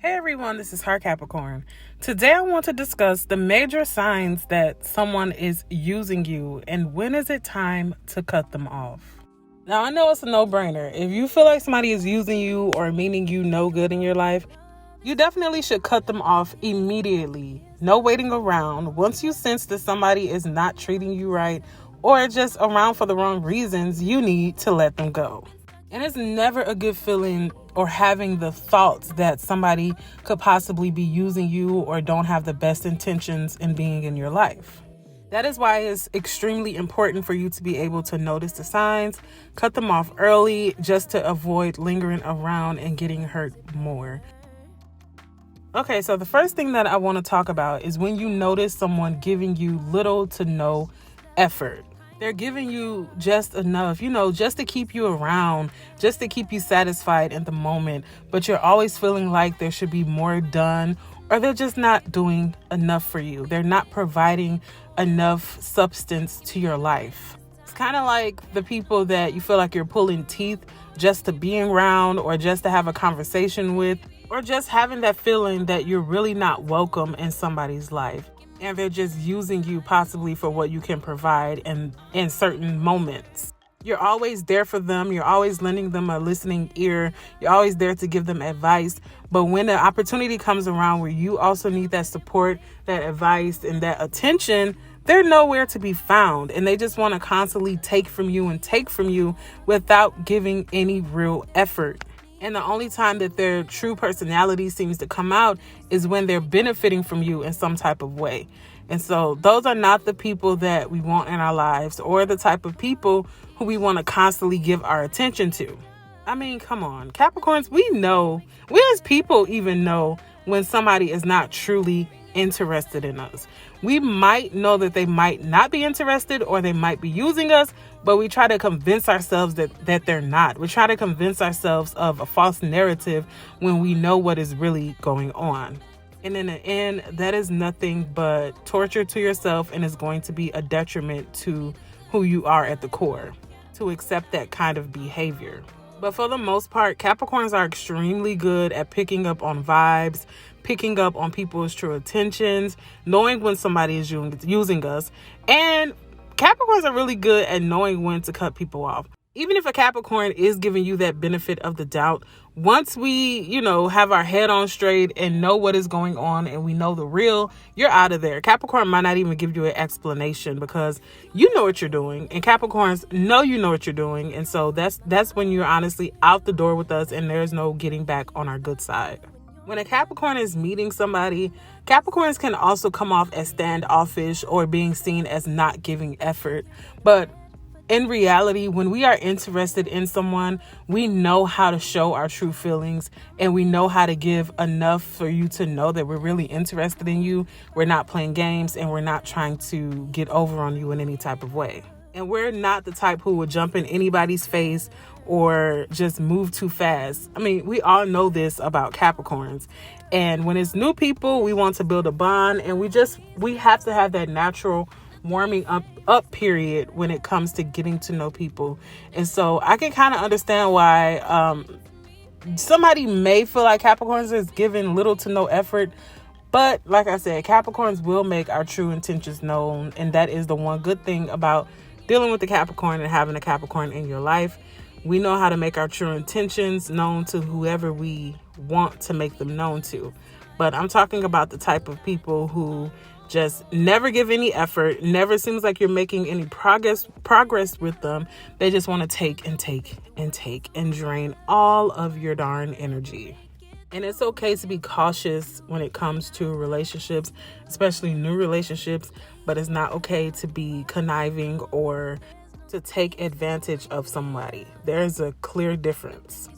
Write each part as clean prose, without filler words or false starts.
Hey everyone, this is Her Capricorn. Today I want to discuss the major signs that someone is using you and when is it time to cut them off. Now I know it's a no-brainer. If you feel like somebody is using you or meaning you no good in your life, you definitely should cut them off immediately. No waiting around. Once you sense that somebody is not treating you right or just around for the wrong reasons, you need to let them go. And it's never a good feeling or having the thoughts that somebody could possibly be using you or don't have the best intentions in being in your life. That is why it's extremely important for you to be able to notice the signs, cut them off early just to avoid lingering around and getting hurt more. Okay, so the first thing that I want to talk about is when you notice someone giving you little to no effort. They're giving you just enough, just to keep you around, just to keep you satisfied in the moment. But you're always feeling like there should be more done, or they're just not doing enough for you. They're not providing enough substance to your life. It's kind of like the people that you feel like you're pulling teeth just to be around or just to have a conversation with, or just having that feeling that you're really not welcome in somebody's life. And they're just using you possibly for what you can provide in certain moments. You're always there for them. You're always lending them a listening ear. You're always there to give them advice. But when the opportunity comes around where you also need that support, that advice, and that attention, they're nowhere to be found. And they just want to constantly take from you without giving any real effort. And the only time that their true personality seems to come out is when they're benefiting from you in some type of way. And so those are not the people that we want in our lives or the type of people who we want to constantly give our attention to. I mean, come on, Capricorns, we as people even know when somebody is not truly interested in us. We might know that they might not be interested or they might be using us, but we try to convince ourselves that they're not. We try to convince ourselves of a false narrative when we know what is really going on. And in the end, that is nothing but torture to yourself, and is going to be a detriment to who you are at the core, to accept that kind of behavior. But for the most part, Capricorns are extremely good at picking up on vibes, picking up on people's true intentions, knowing when somebody is using us. And Capricorns are really good at knowing when to cut people off. Even if a Capricorn is giving you that benefit of the doubt, once we, have our head on straight and know what is going on and we know the real, you're out of there. Capricorn might not even give you an explanation because you know what you're doing. And Capricorns know you know what you're doing. And so that's when you're honestly out the door with us and there's no getting back on our good side. When a Capricorn is meeting somebody, Capricorns can also come off as standoffish or being seen as not giving effort. But in reality, when we are interested in someone, we know how to show our true feelings and we know how to give enough for you to know that we're really interested in you. We're not playing games and we're not trying to get over on you in any type of way. And we're not the type who would jump in anybody's face or just move too fast. I mean, we all know this about Capricorns. And when it's new people, we want to build a bond, and we have to have that natural warming up period when it comes to getting to know people. And so I can kind of understand why somebody may feel like Capricorns is giving little to no effort. But like I said, Capricorns will make our true intentions known. And that is the one good thing about dealing with the Capricorn and having a Capricorn in your life. We know how to make our true intentions known to whoever we want to make them known to. But I'm talking about the type of people who just never give any effort, never seems like you're making any progress with them. They just want to take and drain all of your darn energy. And it's okay to be cautious when it comes to relationships, especially new relationships, but it's not okay to be conniving or to take advantage of somebody. There's a clear difference.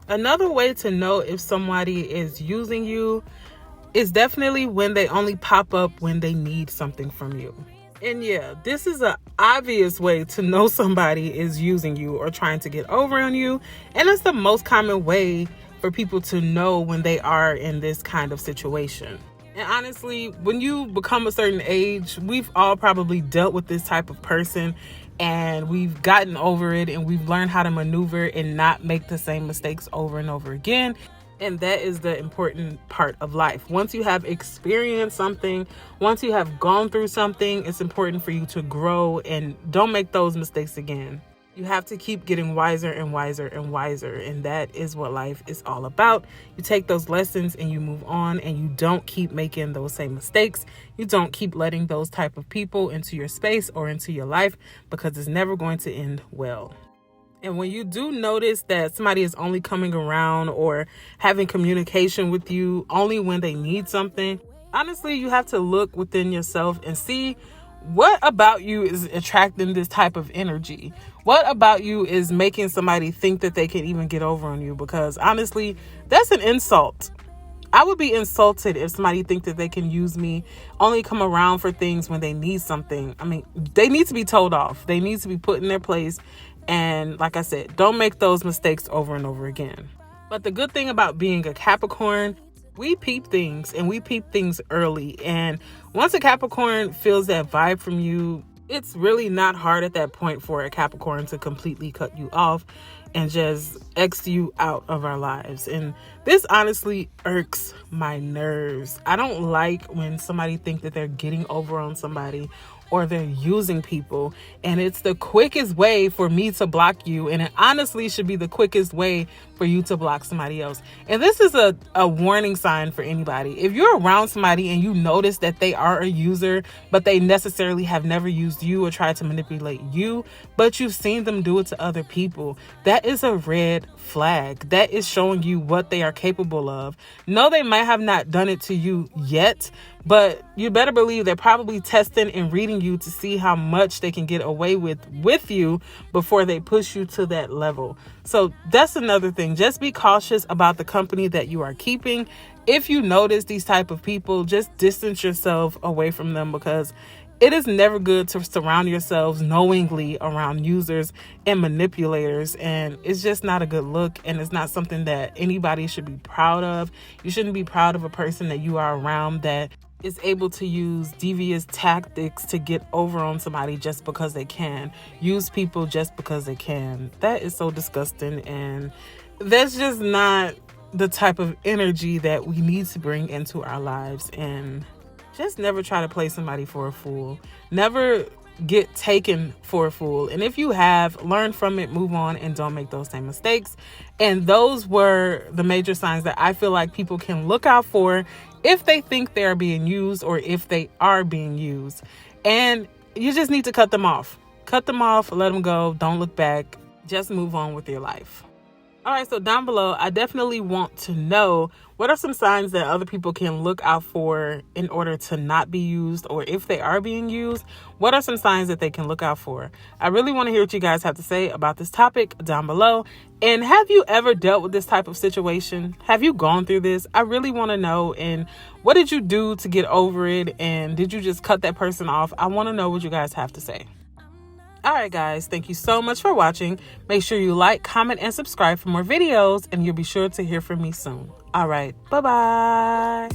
Another way to know if somebody is using you is definitely when they only pop up when they need something from you. And yeah, this is an obvious way to know somebody is using you or trying to get over on you. And it's the most common way for people to know when they are in this kind of situation. And honestly, when you become a certain age, we've all probably dealt with this type of person and we've gotten over it and we've learned how to maneuver and not make the same mistakes over and over again. And that is the important part of life. Once you have experienced something, once you have gone through something, it's important for you to grow and don't make those mistakes again. You have to keep getting wiser and wiser and wiser. And that is what life is all about. You take those lessons and you move on, and you don't keep making those same mistakes. You don't keep letting those type of people into your space or into your life, because it's never going to end well. And when you do notice that somebody is only coming around or having communication with you only when they need something, honestly, you have to look within yourself and see what about you is attracting this type of energy. What about you is making somebody think that they can even get over on you? Because honestly, that's an insult. I would be insulted if somebody think that they can use me, only come around for things when they need something. I mean, they need to be told off. They need to be put in their place. And like I said, don't make those mistakes over and over again. But the good thing about being a Capricorn, we peep things, and we peep things early. And once a Capricorn feels that vibe from you, it's really not hard at that point for a Capricorn to completely cut you off and just X you out of our lives. And this honestly irks my nerves. I don't like when somebody think that they're getting over on somebody or they're using people, and it's the quickest way for me to block you, and it honestly should be the quickest way for you to block somebody else. And this is a warning sign for anybody. If you're around somebody and you notice that they are a user, but they necessarily have never used you or tried to manipulate you, but you've seen them do it to other people, that is a red flag. That is showing you what they are capable of. No, they might have not done it to you yet, but you better believe they're probably testing and reading you to see how much they can get away with you before they push you to that level. So that's another thing. Just be cautious about the company that you are keeping. If you notice these type of people, just distance yourself away from them, because it is never good to surround yourselves knowingly around users and manipulators, and it's just not a good look, and it's not something that anybody should be proud of. You shouldn't be proud of a person that you are around that is able to use devious tactics to get over on somebody just because they can. Use people just because they can. That is so disgusting, and that's just not the type of energy that we need to bring into our lives. And just never try to play somebody for a fool. Never get taken for a fool. And if you have, learn from it, move on, and don't make those same mistakes. And those were the major signs that I feel like people can look out for if they think they're being used or if they are being used. And you just need to cut them off. Cut them off, let them go. Don't look back. Just move on with your life. All right, so down below, I definitely want to know, what are some signs that other people can look out for in order to not be used, or if they are being used, what are some signs that they can look out for? I really want to hear what you guys have to say about this topic down below. And have you ever dealt with this type of situation? Have you gone through this? I really want to know. And what did you do to get over it? And did you just cut that person off? I want to know what you guys have to say. All right, guys, thank you so much for watching. Make sure you like, comment, and subscribe for more videos, and you'll be sure to hear from me soon. All right, bye-bye.